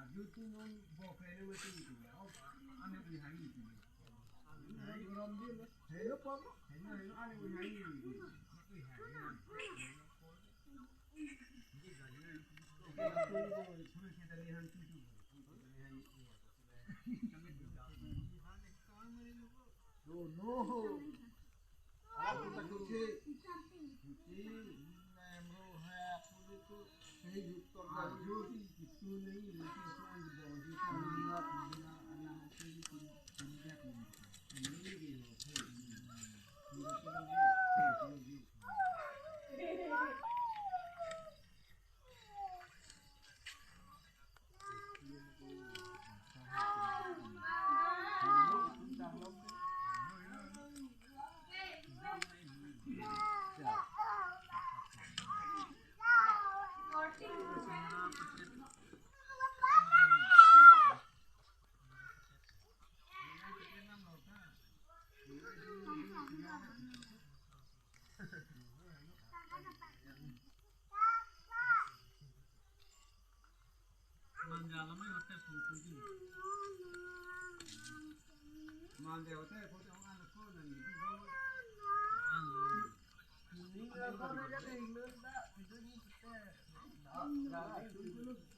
Aju tu non bo kene mati itu ya. Oh, ane beli hari itu. Hari orang dia lah. Hello apa? Hello ane beli hari itu. Beli hari. No, no. Aku tak cuci. Cuci. Nemro hai aku itu. Saya juta baju itu नहीं लेकिन सांझ बॉडी का नीला पीला अल्लाह से भी दुनिया को नहीं भी हो फिर Manjalamai hotel Suzuki. Mande hotel kau jangan anak kau nanti. Ini apa namanya? Ini dah, itu ni kita. Dah, dah.